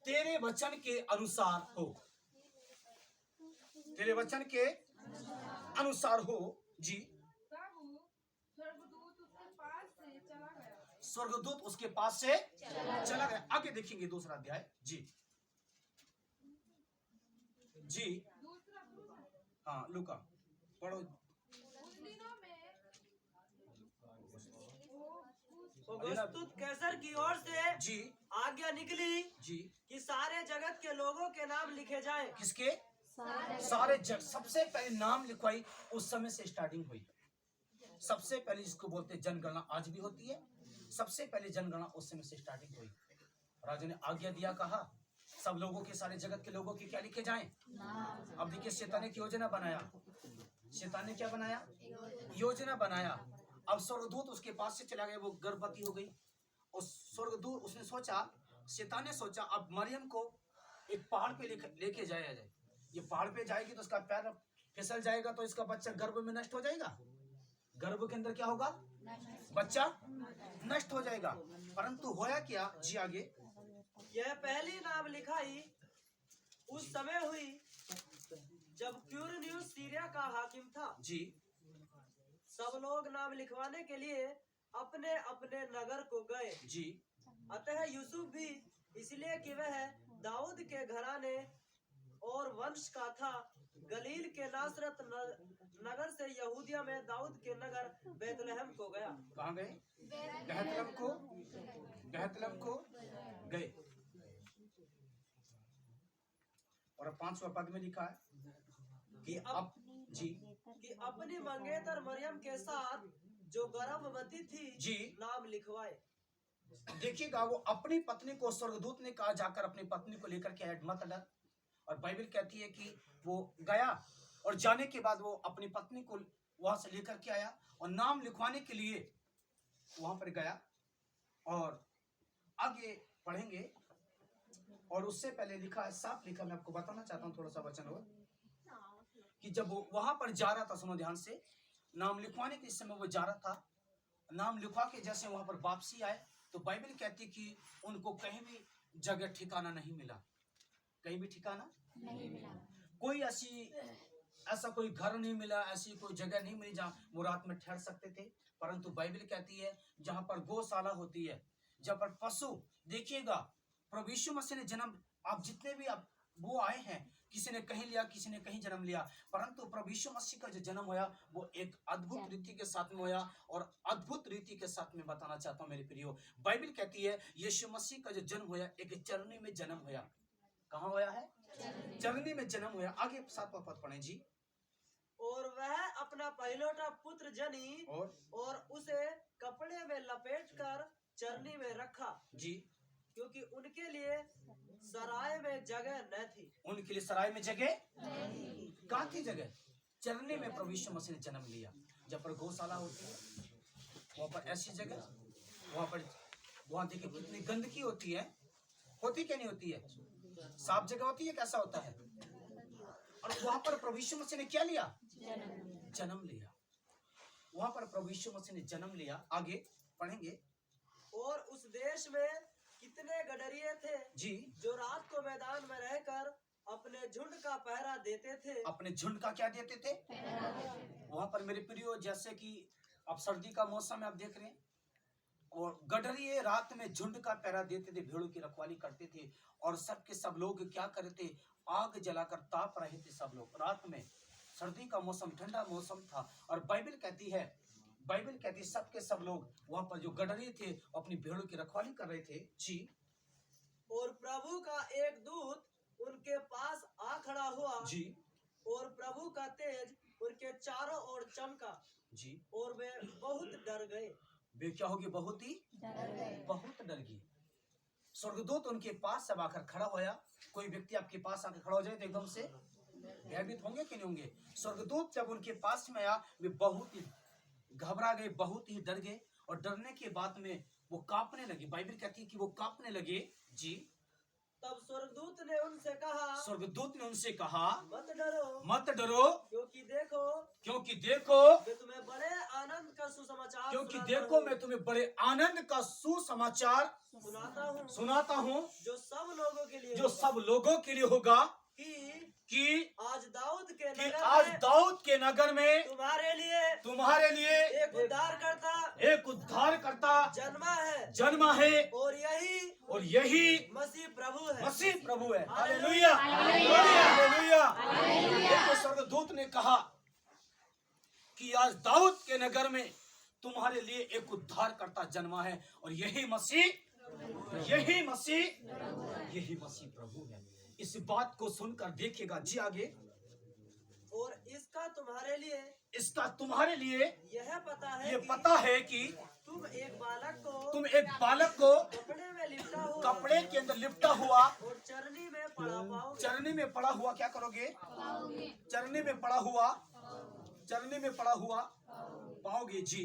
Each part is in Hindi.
तेरे वचन के अनुसार हो, तेरे वचन के अनुसार हो। जी। स्वर्गदूत उसके पास से चला गया। आगे देखेंगे दूसरा अध्याय। जी जी हाँ, लूका पढ़ो। औगुस्तुस कैसर की ओर से जी आज्ञा निकली जी कि सारे जगत के लोगों के नाम लिखे जाएं। किसके? सारे सबसे पहले नाम लिखवाई उस समय से स्टार्टिंग हुई। सबसे पहले जिसको बोलते जनगणना, आज भी होती है। सबसे पहले जनगणना उस समय से स्टार्टिंग हुई। राजा ने आज्ञा दिया, कहा सब लोगों के, सारे जगत के लोगों के क्या लिखे जाएं? अब देखिए शैतान ने योजना बनाया। शैतान ने क्या बनाया? योजना बनाया। अब स्वर्गदूत उसके पास से चला गया, वो गर्भवती हो गई। और स्वर्गदूत उसने सोचा, शैतान ने सोचा अब मरियम को एक पहाड़ पे लेके जाया जाए। ये पहाड़ पे जाएगी तो उसका पैर फिसल जाएगा, तो इसका बच्चा गर्भ में नष्ट हो जाएगा। गर्भ के अंदर क्या होगा? बच्चा नष्ट हो जाएगा। परंतु होया क्या? जी आगे। यह पहली नाम लिखाई उस समय हुई जब क्यूरनियुस सीरिया का हाकिम था। जी। सब लोग नाम लिखवाने के लिए अपने अपने नगर को गए। जी। अतः यूसुफ भी, इसलिए कि वह दाऊद के घराने और वंश का था, गलील के नासरत नगर से यहूदिया में दाऊद के नगर बैतलहम को गया। कहाँ गए? बैतलहम को गए। और 5वां पद में लिखा है कि अपनी मंगेतर मरियम के साथ जो गर्भवती थी जी नाम लिखवाए। देखिएगा, वो अपनी पत्नी को, स्वर्गदूत ने कहा जाकर अपनी पत्नी को लेकर के मत डर। और बाइबल कहती है कि वो गया और जाने के बाद वो अपनी पत्नी को वहां से लेकर के आया और नाम लिखवाने के लिए वहां पर गया। और आगे पढ़ेंगे। और उससे पहले लिखा है, साफ लिखा, मैं आपको बताना चाहता हूँ थोड़ा सा वचन और, कि जब वो वहां पर जा रहा था, सुनो ध्यान से, नाम लिखवाने के समय वो जा रहा था, नाम लिखवा के जैसे वहां पर वापसी आए तो बाइबल कहती कि उनको कहीं भी जगह ठिकाना नहीं मिला। कहीं भी ठिकाना नहीं मिला। कोई ऐसा कोई घर नहीं मिला, ऐसी कोई जगह नहीं मिली जहां वो रात में ठहर सकते थे। परंतु बाइबल कहती है जहां पर गौशाला होती है, जहां पर पशु, देखिएगा प्रभु यीशु मसीह ने जन्म, आप जितने भी आप वो आए हैं, किसी ने कहीं लिया, किसी ने कहीं जन्म लिया, परंतु प्रभु यीशु मसीह का जो जन्म होया वो एक अद्भुत रीति के साथ में होया। और अद्भुत रीति के साथ में बताना चाहता हूं मेरे प्रियो, बाइबल कहती है यीशु मसीह का जो जन्म होया एक चरनी में जन्म होया। कहाँ होया है? चरनी में जन्म होया। आगे 7वां पद पढ़ें जी। और वह अपना पहलौठा पुत्र जनी और उसे कपड़े में लपेटकर चरनी में रखा जी, क्योंकि उनके लिए सराय में जगह न थी। उनके लिए सराय में जगह कहाँ थी? जगह चरनी में प्रभु यीशु मसीह ने जन्म लिया। जब पर गौशाला होती है वहां पर ऐसी जगह, वहां देखिए कितनी गंदगी होती है, होती क्या नहीं होती है? साफ जगह होती है, कैसा होता है? और वहां पर प्रभु यीशु मसीह ने क्या लिया? जन्म लिया। वहां पर प्रभु यीशु मसीह ने जन्म लिया। आगे पढ़ेंगे। और उस देश में कितने गडरिये थे जी, जो रात को मैदान में रहकर अपने झुंड का पहरा देते थे। अपने झुंड का क्या देते थे? वहां पर मेरे प्रियो, जैसे कि अब सर्दी का मौसम है, आप देख रहे हैं, और गडरिये रात में झुंड का पहरा देते थे, भेड़ों की रखवाली करते थे। और सब के सब लोग क्या करते? आग जलाकर ताप रहे थे सब लोग रात में। सर्दी का मौसम, ठंडा मौसम था। और बाइबल कहती है सब के सब लोग वहां पर जो गडरिये थे अपनी भेड़ों की रखवाली कर रहे थे। जी। और प्रभु का एक दूत उनके पास आ खड़ा हुआ जी। और प्रभु का तेज उनके चारों ओर चमका जी। और वे बहुत डर गए। वे क्या होगी? बहुत डर गए। स्वर्गदूत उनके पास सब आकर खड़ा होया। कोई व्यक्ति आपके पास आकर खड़ा हो जाए तो एकदम से भयभीत होंगे कि नहीं होंगे? स्वर्गदूत जब उनके पास में आया वे बहुत ही घबरा गए, बहुत ही डर गए। और डरने के बाद में वो कांपने लगे। बाइबल कहती है कि वो कांपने लगे। जी। तब स्वर्गदूत ने उनसे कहा, मत डरो, क्योंकि देखो मैं तुम्हें बड़े आनंद का सुसमाचार सुनाता हूँ जो सब लोगों के लिए जो होगा। सब लोगों के लिए होगा कि आज दाऊद के कि नगर आज में दाऊद के नगर में तुम्हारे लिए एक उद्धार करता जन्मा है और यही मसीह प्रभु है। Hallelujah hallelujah. देखो स्वर्गदूत ने कहा कि आज दाऊद के नगर में तुम्हारे लिए एक उद्धार करता जन्मा है और यही मसीह प्रभु है। इस बात को सुनकर देखिएगा जी आगे, और इसका तुम्हारे लिए यह पता है कि तुम एक बालक को कपड़े के अंदर लिपटा हुआ और चरनी में पड़ा हुआ क्या करोगे? चरनी में पड़ा हुआ पाओगे जी।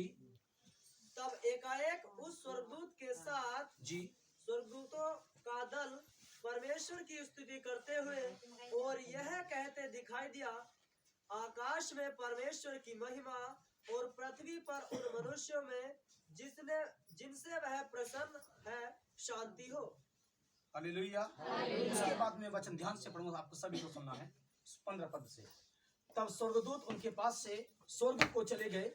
तब एकाएक उस स्वर्गदूत के साथ जी स्वर्गदूतों का दल परमेश्वर की स्तुति करते हुए और यह कहते दिखाई दिया, आकाश में परमेश्वर की महिमा और पृथ्वी पर उन मनुष्यों में जिनसे वह प्रसन्न है शांति हो। हालेलुया। उसके बाद में वचन ध्यान से पढ़ूंगा, आपको सभी को सुनना है 15 पद से। तब स्वर्गदूत उनके पास से स्वर्ग को चले गए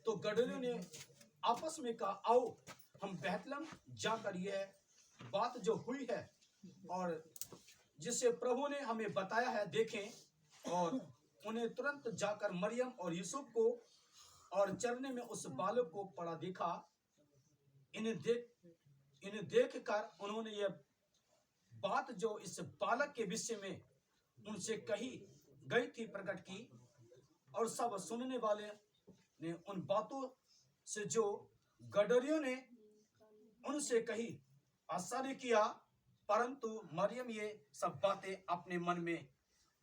तो गदरियों ने आपस में कहा, आओ हम बैतलहम जाकर यह बात जो हुई है और जिसे प्रभु ने हमें बताया है देखें। और उन्हें तुरंत जाकर मरियम और यूसुफ को और चरने में उस बालक को पड़ा देखा। इन्हें देख कर उन्होंने यह बात जो इस बालक के विषय में उनसे कही गई थी प्रकट की। और सब सुनने वाले ने उन बातों से जो गदरियों ने उनसे कही आश्चर्य किया, परंतु मरियम ये सब बातें अपने मन में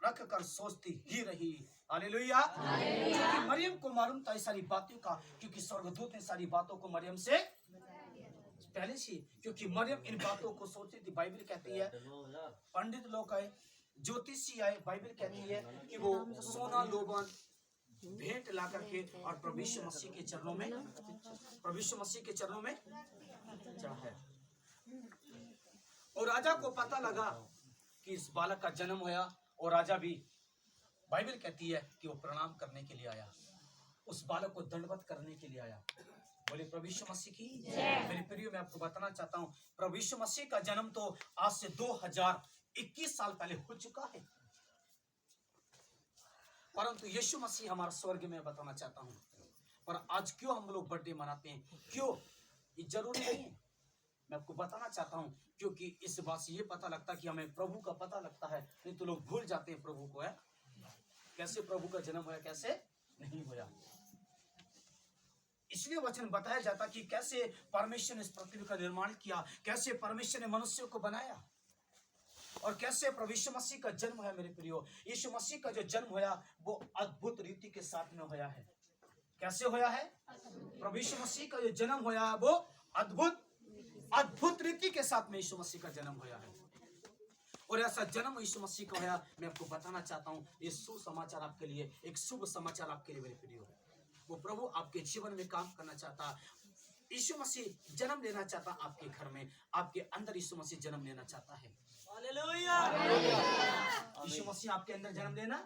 रख कर सोचती ही रही। हालेलुया। क्योंकि मरियम को मालूम था सारी बातों का, क्योंकि स्वर्गदूत ने सारी बातों को मरियम से पहले से, क्योंकि मरियम इन बातों को सोचती थी। बाइबल कहती है पंडित लोग आए, ज्योतिषी आए, बाइबल कहती है कि वो सोना लोबान भेंट ला करके और प्रभु यीशु मसीह के चरणों में चढ़ाया। और राजा को पता लगा कि इस बालक का जन्म हुआ और राजा भी, बाइबल कहती है कि वो प्रणाम करने के लिए आया, उस बालक को दंडवत करने के लिए आया। बोले प्रभु यीशु मसीह की मेरे प्रियो, मैं आपको बताना चाहता हूँ प्रभु यीशु मसीह का जन्म तो आज से 2021 साल पहले हो चुका है, परंतु यीशु मसीह हमारा स्वर्ग में बताना चाहता हूँ। पर आज क्यों हम लोग बर्थडे मनाते हैं, क्यों? ये जरूरी नहीं है, मैं आपको बताना चाहता हूँ, क्योंकि इस बात से ये पता लगता कि हमें प्रभु का पता लगता है। नहीं तो लोग भूल जाते हैं प्रभु को, है कैसे प्रभु का जन्म हुआ कैसे नहीं हुआ। इसलिए वचन बताया जाता कि कैसे परमेश्वर ने इस पृथ्वी का निर्माण किया, कैसे परमेश्वर ने मनुष्य को बनाया और कैसे प्रभु यीशु मसीह का जन्म है। मेरे प्रियो, यीशु मसीह का जो जन्म हुआ वो अद्भुत रीति के साथ में हुआ है। कैसे हुआ है? प्रभु यीशु मसीह का जो जन्म हुआ वो अद्भुत रीति के साथ में यीशु मसीह का जन्म हुआ है। और ऐसा जन्म यीशु मसीह का हुआ, मैं आपको बताना चाहता हूँ, ये सुसमाचार आपके लिए, एक शुभ समाचार आपके लिए मेरे प्रियो। वो प्रभु आपके जीवन में काम करना चाहता, यीशु मसीह जन्म लेना चाहता आपके घर में, आपके अंदर यीशु मसीह जन्म लेना चाहता है। हालेलुया। यीशु मसीह आपके अंदर जन्म लेना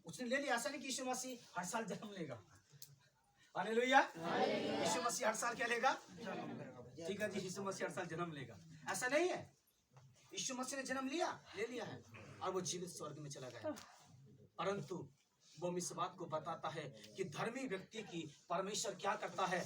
उसने ले लिया। ऐसा नहीं कि यीशु मसीह हर साल जन्म लेगा। हालेलुया। यीशु मसीह हर साल क्या लेगा? ठीक है जी, यीशु मसीह हर साल जन्म लेगा, ऐसा नहीं है। यीशु मसीह ने जन्म ले लिया है और वो जीवित स्वर्ग में चला गया। परंतु वो इस बात को बताता है कि धर्मी व्यक्ति की परमेश्वर क्या करता है,